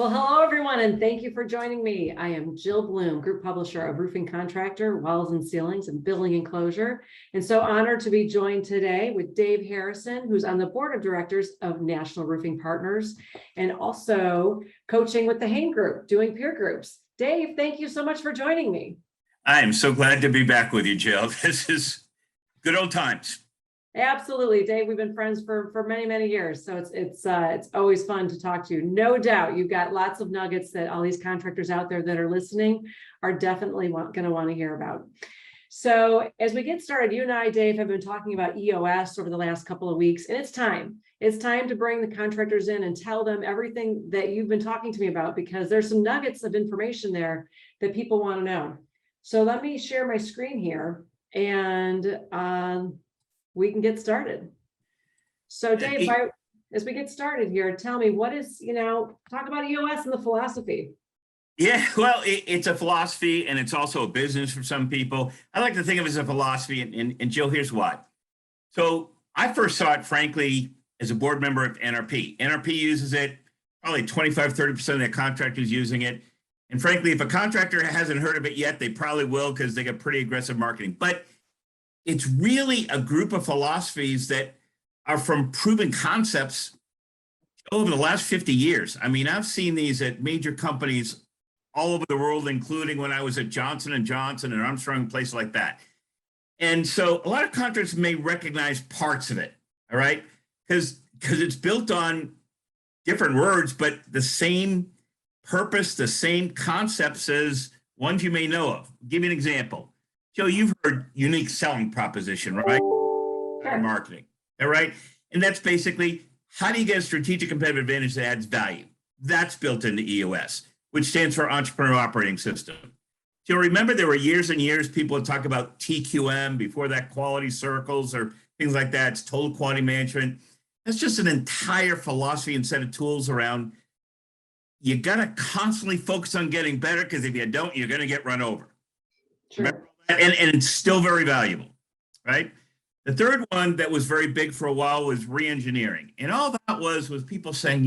Well, hello, everyone, and thank you for joining me. I am Jill Bloom, Group Publisher of Roofing Contractor, Walls and Ceilings, and Building Enclosure. And so honored to be joined today with Dave Harrison, who's on the Board of Directors of National Roofing Partners, and also coaching with the Hain Group, doing peer groups. Dave, thank you so much for joining me. I am so glad to be back with you, Jill. This is good old times. Absolutely, Dave. We've been friends for many, many years, so it's always fun to talk to you. No doubt, you've got lots of nuggets that all these contractors out there that are listening are definitely going to want to hear about. So, as we get started, you and I, Dave, have been talking about EOS over the last couple of weeks, and it's time. It's time to bring the contractors in and tell them everything that you've been talking to me about, because there's some nuggets of information there that people want to know. So, let me share my screen here, and we can get started. So Dave, as we get started here, tell me what is, talk about EOS and the philosophy. Yeah, well, it's a philosophy and it's also a business for some people. I like to think of it as a philosophy, and Jill, here's why. So I first saw it, frankly, as a board member of NRP. NRP uses it, probably 25-30% of their contractors using it. And frankly, if a contractor hasn't heard of it yet, they probably will, because they got pretty aggressive marketing. But it's really a group of philosophies that are from proven concepts over the last 50 years. I mean, I've seen these at major companies all over the world, including when I was at Johnson & Johnson and Armstrong, places like that. And so a lot of contractors may recognize parts of it, all right? Because it's built on different words, but the same purpose, the same concepts as ones you may know of. I'll give you an example. Joe, you've heard unique selling proposition, right? Sure. Marketing, all right? And that's basically, how do you get a strategic competitive advantage that adds value? That's built into EOS, which stands for Entrepreneurial Operating System. So remember, there were years and years people would talk about TQM, before that quality circles or things like that. It's total quality management. That's just an entire philosophy and set of tools around, you got to constantly focus on getting better, because if you don't, you're going to get run over. Sure. Remember? And it's still very valuable, right? The third one that was very big for a while was re-engineering. And all that was people saying,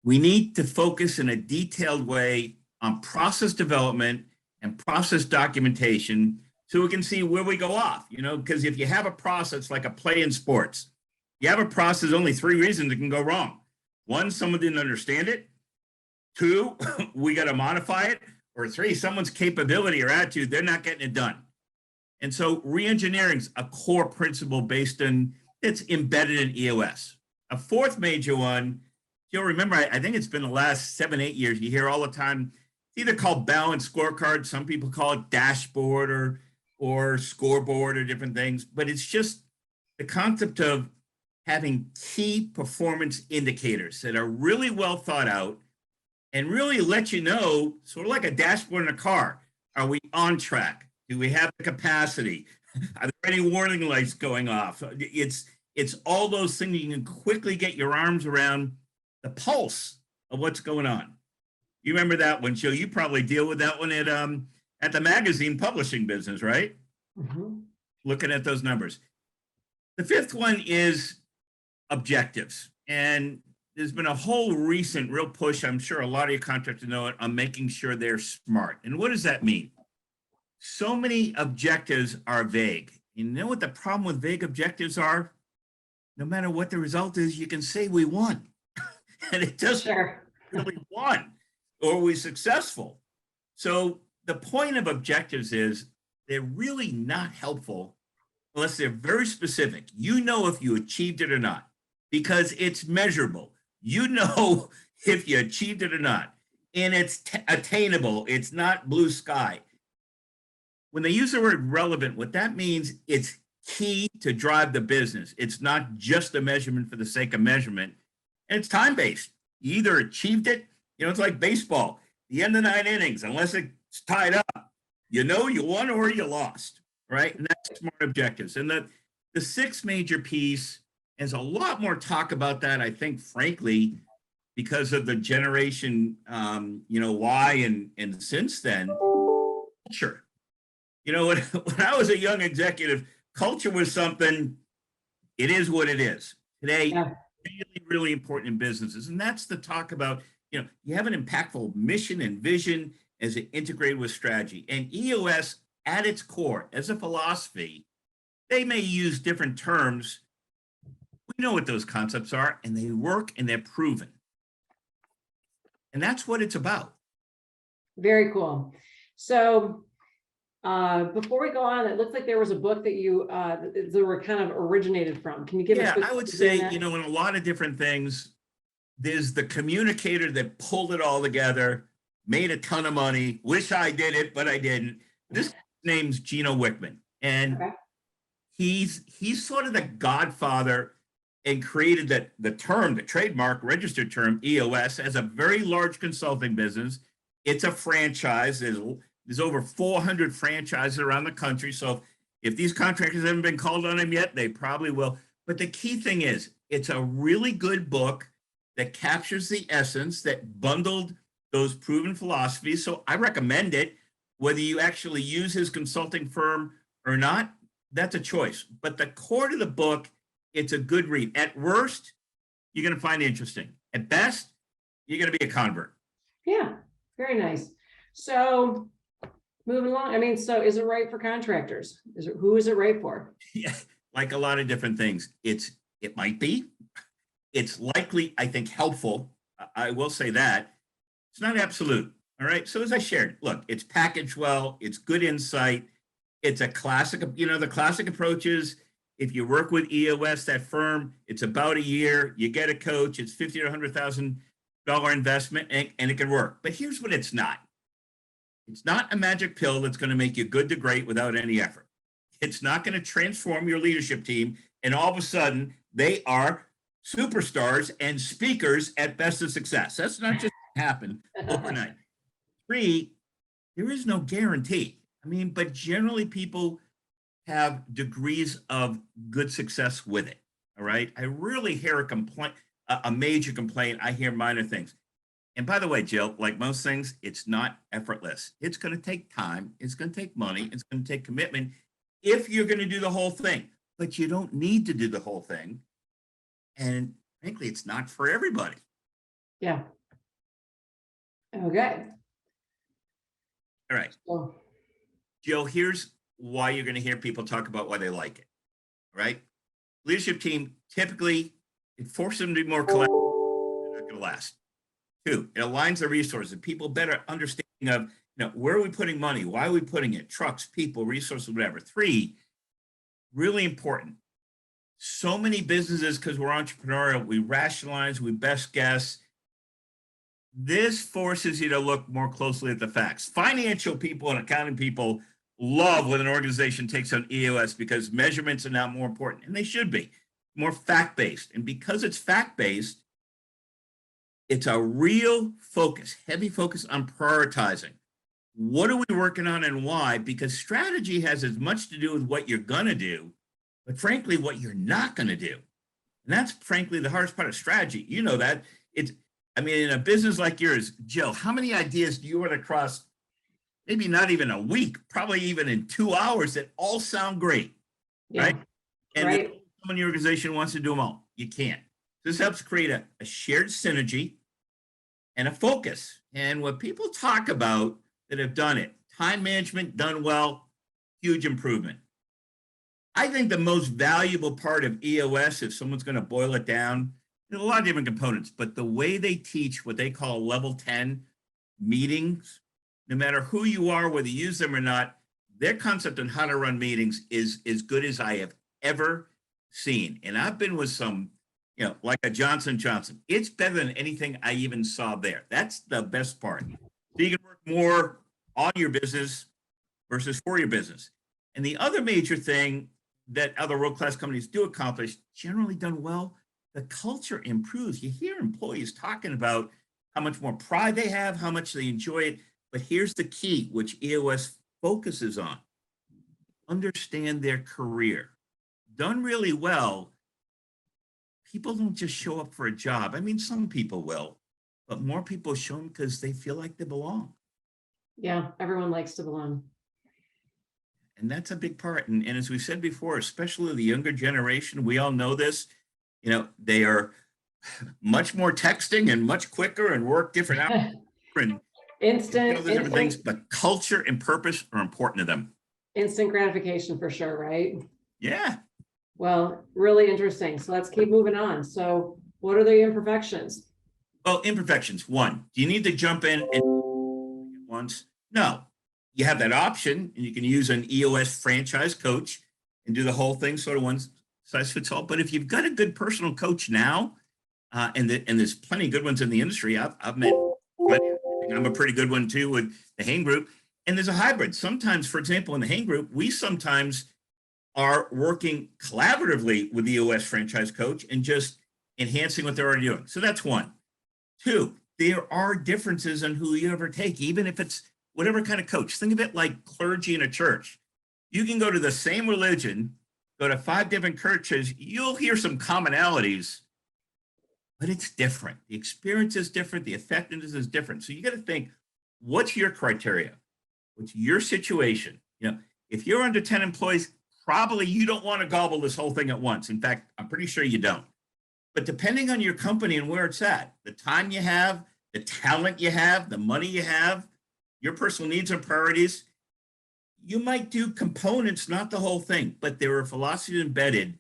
we need to focus in a detailed way on process development and process documentation so we can see where we go off, because if you have a process like a play in sports, you have a process, only 3 reasons it can go wrong. 1, someone didn't understand it. 2, we got to modify it. Or 3, someone's capability or attitude, they're not getting it done. And so re-engineering is a core principle it's embedded in EOS. A fourth major one, you'll remember, I think it's been the last 7-8 years, you hear all the time, it's either called balanced scorecard, some people call it dashboard or scoreboard or different things, but it's just the concept of having key performance indicators that are really well thought out and really let you know, sort of like a dashboard in a car. Are we on track? Do we have the capacity? Are there any warning lights going off? It's all those things you can quickly get your arms around the pulse of what's going on. You remember that one, Joe? You probably deal with that one at the magazine publishing business, right? Mm-hmm. Looking at those numbers. The fifth one is objectives. And there's been a whole recent real push, I'm sure a lot of your contractors know it, on making sure they're smart. And what does that mean? So many objectives are vague. You know what the problem with vague objectives are? No matter what the result is, you can say we won. And it doesn't really won, or we successful. So the point of objectives is they're really not helpful unless they're very specific. You know if you achieved it or not, because it's measurable. You know if you achieved it or not, and it's attainable. It's not blue sky. When they use the word relevant, what that means, it's key to drive the business. It's not just a measurement for the sake of measurement, and it's time-based. You either achieved it, it's like baseball, the end of 9 innings, unless it's tied up, you won or you lost, right? And that's smart objectives. And the sixth major piece, there's a lot more talk about that, I think, frankly, because of the generation, Y and since then, culture. When I was a young executive, culture was something, it is what it is. Today, really, really important in businesses. And that's the talk about you have an impactful mission and vision as it integrated with strategy. And EOS at its core, as a philosophy, they may use different terms. We know what those concepts are, and they work and they're proven. And that's what it's about. Very cool. So before we go on, it looks like there was a book that you that were kind of originated from. Can you give us? Yeah, I would say, in a lot of different things, there's the communicator that pulled it all together, made a ton of money. Wish I did it, but I didn't. This name's Gino Wickman, and Okay. he's sort of the godfather and created the term, the trademark registered term EOS, as a very large consulting business. It's a franchise. There's over 400 franchises around the country. So if these contractors haven't been called on them yet, they probably will. But the key thing is, it's a really good book that captures the essence, that bundled those proven philosophies. So I recommend it. Whether you actually use his consulting firm or not, that's a choice. But the core to the book, it's a good read. At worst, you're going to find it interesting. At best, you're going to be a convert. Yeah, very nice. So moving along, I mean, so is it right for contractors? Who is it right for? Yeah, like a lot of different things. It might be. It's likely, I think, helpful. I will say that. It's not absolute. All right. So as I shared, look, it's packaged well. It's good insight. It's a classic, the classic approaches. If you work with EOS, that firm, it's about a year. You get a coach. It's $50,000 to $100,000 investment, and it can work. But here's what it's not. It's not a magic pill that's going to make you good to great without any effort. It's not going to transform your leadership team, and all of a sudden they are superstars and speakers at Best of Success. That's not just happen overnight. 3, there is no guarantee. I mean, but generally people have degrees of good success with it. All right. I really hear a complaint, a major complaint. I hear minor things. And by the way, Jill, like most things, it's not effortless. It's going to take time. It's going to take money. It's going to take commitment if you're going to do the whole thing. But you don't need to do the whole thing. And frankly, it's not for everybody. Yeah. Okay. All right. So, Jill, here's why you're going to hear people talk about why they like it. All right. Leadership team, typically, it forces them to be more collaborative. They're not going to last. 2, it aligns the resources. People better understanding of, where are we putting money? Why are we putting it? Trucks, people, resources, whatever. 3, really important. So many businesses, because we're entrepreneurial, we rationalize, we best guess. This forces you to look more closely at the facts. Financial people and accounting people love when an organization takes on EOS because measurements are now more important, and they should be more fact-based. And because it's fact-based, it's a real focus, heavy focus on prioritizing. What are we working on and why? Because strategy has as much to do with what you're going to do, but frankly, what you're not going to do. And that's frankly the hardest part of strategy. You know that. In a business like yours, Jill, how many ideas do you run across? Maybe not even a week, probably even in 2 hours that all sound great, yeah. right? And Right. someone in your organization wants to do them all. You can't. This helps create a shared synergy and a focus. And what people talk about that have done it, time management done well, huge improvement. I think the most valuable part of EOS, if someone's going to boil it down, there's a lot of different components, but the way they teach what they call level 10 meetings, no matter who you are, whether you use them or not, their concept on how to run meetings is as good as I have ever seen. And I've been with some, like a Johnson & Johnson. It's better than anything I even saw there. That's the best part. So you can work more on your business versus for your business. And the other major thing that other world-class companies do accomplish, generally done well, the culture improves. You hear employees talking about how much more pride they have, how much they enjoy it. But here's the key, which EOS focuses on. Understand their career. Done really well, people don't just show up for a job. I mean, some people will, but more people show them because they feel like they belong. Yeah, everyone likes to belong. And that's a big part. And as we said before, especially the younger generation, we all know this, they are much more texting and much quicker and work different hours and Instant, those different things, instant, but culture and purpose are important to them. instant gratification for sure, right? Yeah. Well, really interesting. So let's keep moving on. So what are the imperfections? Well, imperfections. One, do you need to jump in and once? No. You have that option, and you can use an EOS franchise coach and do the whole thing, sort of one size fits all. But if you've got a good personal coach now, and there's plenty of good ones in the industry, I've met plenty. I'm a pretty good one too with the Hain Group. And there's a hybrid. Sometimes, for example, in the Hain Group, we sometimes are working collaboratively with the EOS franchise coach and just enhancing what they're already doing. So that's one. Two, there are differences in who you ever take, even if it's whatever kind of coach. Think of it like clergy in a church. You can go to the same religion, go to 5 different churches, you'll hear some commonalities, but it's different. The experience is different. The effectiveness is different. So you got to think, what's your criteria? What's your situation? You know, if you're under 10 employees, probably you don't want to gobble this whole thing at once. In fact, I'm pretty sure you don't. But depending on your company and where it's at, the time you have, the talent you have, the money you have, your personal needs and priorities, you might do components, not the whole thing, but there are philosophies embedded.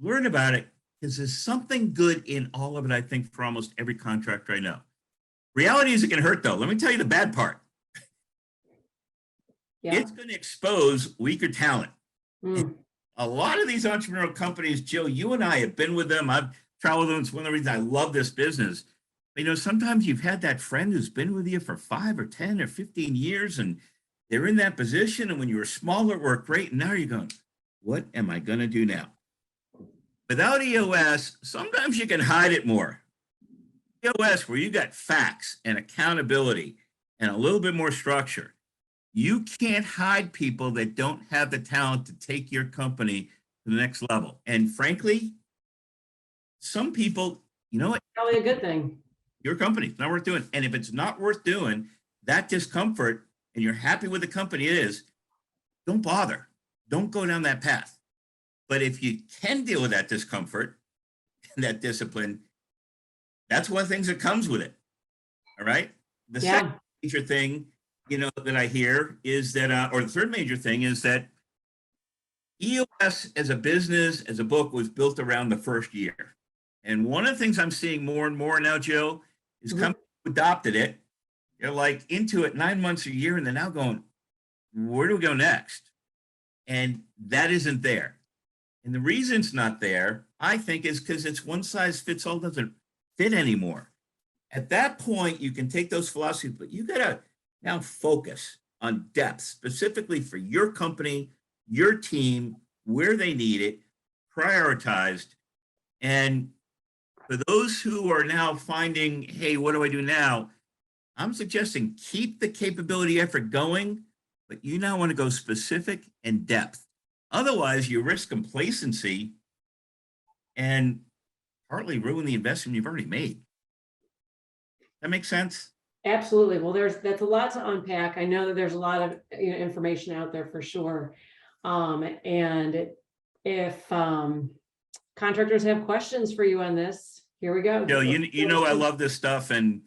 Learn about it, because there's something good in all of it, I think, for almost every contractor I know. Reality is it can hurt, though. Let me tell you the bad part. Yeah. It's going to expose weaker talent. Mm. A lot of these entrepreneurial companies, Jill, you and I have been with them. I've traveled with them. It's one of the reasons I love this business. You know, sometimes you've had that friend who's been with you for 5 or 10 or 15 years, and they're in that position. And when you were smaller, it worked great. And now you're going, what am I going to do now? Without EOS, sometimes you can hide it more. EOS, where you got facts and accountability and a little bit more structure, you can't hide people that don't have the talent to take your company to the next level. And frankly, some people, you know what? Probably a good thing. Your company, it's not worth doing. And if it's not worth doing, that discomfort, and you're happy with the company it is, don't bother. Don't go down that path. But if you can deal with that discomfort and that discipline, that's one of the things that comes with it. All right. The second major thing, you know, that I hear is that, or the third major thing is that EOS as a business, as a book, was built around the first year. And one of the things I'm seeing more and more now, Jill, is companies who adopted it. They're like into it 9 months, a year, and they're now going, where do we go next? And that isn't there. And the reason it's not there, I think, is because it's one size fits all, doesn't fit anymore. At that point, you can take those philosophies, but you got to now focus on depth, specifically for your company, your team, where they need it, prioritized. And for those who are now finding, hey, what do I do now? I'm suggesting keep the capability effort going, but you now want to go specific and depth. Otherwise, you risk complacency and partly ruin the investment you've already made. That makes sense? Absolutely. Well, that's a lot to unpack. I know that there's a lot of information out there for sure. And if contractors have questions for you on this, here we go. Joe, you know I love this stuff, and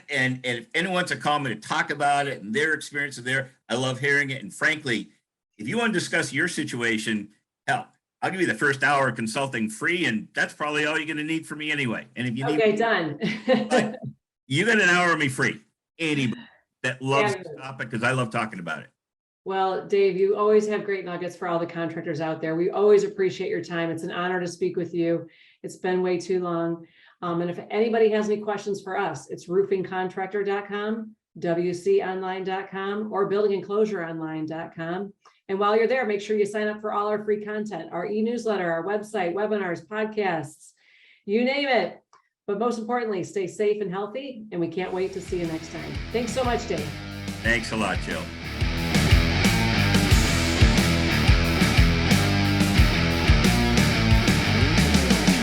if anyone wants to call me to talk about it and their experiences there, I love hearing it. And frankly, if you want to discuss your situation, hell, I'll give you the first hour of consulting free, and that's probably all you're going to need from me anyway. And if you need, okay, done. You got an hour of me free. Anybody that loves this topic, because I love talking about it. Well, Dave, you always have great nuggets for all the contractors out there. We always appreciate your time. It's an honor to speak with you. It's been way too long. And if anybody has any questions for us, it's roofingcontractor.com, wconline.com, or buildingenclosureonline.com. And while you're there, make sure you sign up for all our free content, our e-newsletter, our website, webinars, podcasts, you name it. But most importantly, stay safe and healthy, and we can't wait to see you next time. Thanks so much, Dave. Thanks a lot, Jill.